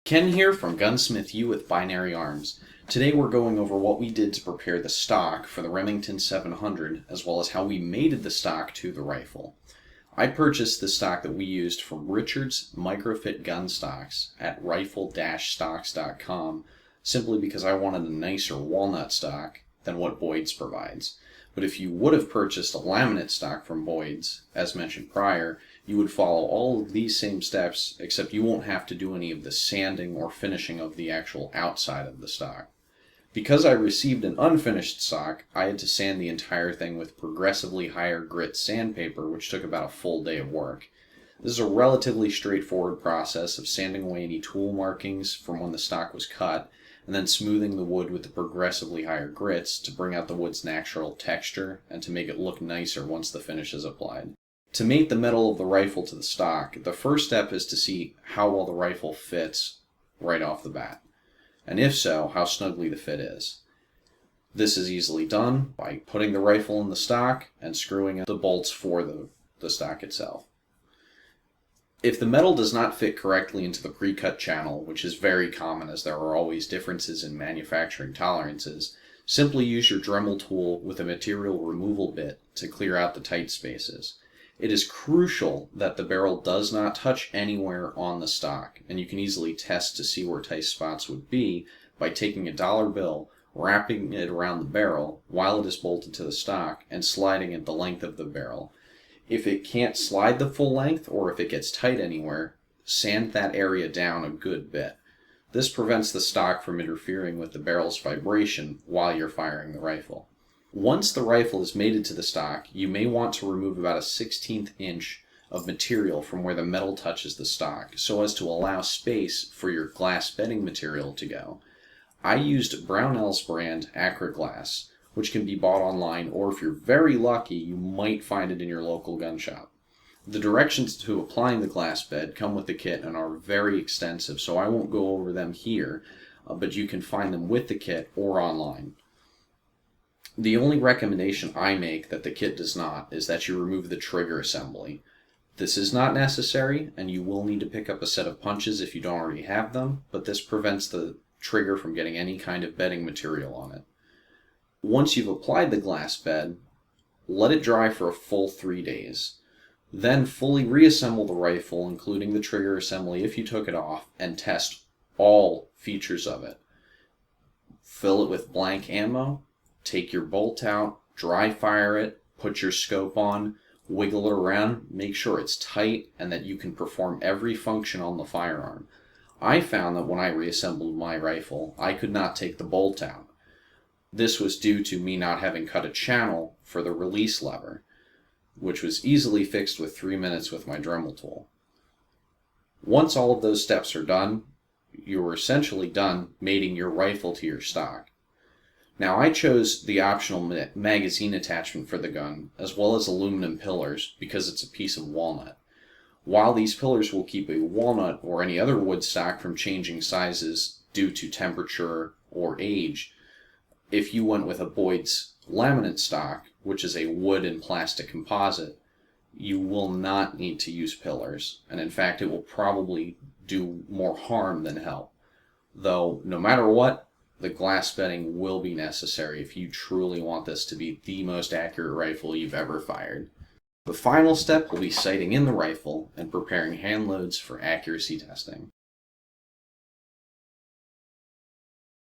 Ken here from Gunsmith U with Binary Arms. Today we're going over what we did to prepare the stock for the Remington 700, as well as how we mated the stock to the rifle. I purchased the stock that we used from Richard's Microfit Gun Stocks at rifle-stocks.com simply because I wanted a nicer walnut stock than what Boyd's provides. But if you would have purchased a laminate stock from Boyd's, as mentioned prior, you would follow all of these same steps, except you won't have to do any of the sanding or finishing of the actual outside of the stock. Because I received an unfinished stock, I had to sand the entire thing with progressively higher grit sandpaper, which took about a full day of work. This is a relatively straightforward process of sanding away any tool markings from when the stock was cut, and then smoothing the wood with the progressively higher grits to bring out the wood's natural texture and to make it look nicer once the finish is applied. To mate the metal of the rifle to the stock, the first step is to see how well the rifle fits right off the bat, and if so, how snugly the fit is. This is easily done by putting the rifle in the stock and screwing in the bolts for the stock itself. If the metal does not fit correctly into the pre-cut channel, which is very common as there are always differences in manufacturing tolerances, simply use your Dremel tool with a material removal bit to clear out the tight spaces. It is crucial that the barrel does not touch anywhere on the stock, and you can easily test to see where tight spots would be by taking a dollar bill, wrapping it around the barrel while it is bolted to the stock, and sliding it the length of the barrel. If it can't slide the full length, or if it gets tight anywhere, sand that area down a good bit. This prevents the stock from interfering with the barrel's vibration while you're firing the rifle. Once the rifle is mated to the stock, you may want to remove about a 1/16 inch of material from where the metal touches the stock, so as to allow space for your glass bedding material to go. I used Brownell's brand Acra Glass, which can be bought online, or if you're very lucky, you might find it in your local gun shop. The directions to applying the glass bed come with the kit and are very extensive, so I won't go over them here, but you can find them with the kit or online. The only recommendation I make that the kit does not is that you remove the trigger assembly. This is not necessary, and you will need to pick up a set of punches if you don't already have them, but this prevents the trigger from getting any kind of bedding material on it. Once you've applied the glass bed, let it dry for a full 3 days. Then fully reassemble the rifle, including the trigger assembly if you took it off, and test all features of it. Fill it with blank ammo, take your bolt out, dry fire it, put your scope on, wiggle it around, make sure it's tight and that you can perform every function on the firearm. I found that when I reassembled my rifle, I could not take the bolt out. This was due to me not having cut a channel for the release lever, which was easily fixed with 3 minutes with my Dremel tool. Once all of those steps are done, you are essentially done mating your rifle to your stock. Now I chose the optional magazine attachment for the gun, as well as aluminum pillars, because it's a piece of walnut. While these pillars will keep a walnut or any other wood stock from changing sizes due to temperature or age, if you went with a Boyd's laminate stock, which is a wood and plastic composite, you will not need to use pillars, and in fact it will probably do more harm than help. Though, no matter what, the glass bedding will be necessary if you truly want this to be the most accurate rifle you've ever fired. The final step will be sighting in the rifle and preparing hand loads for accuracy testing.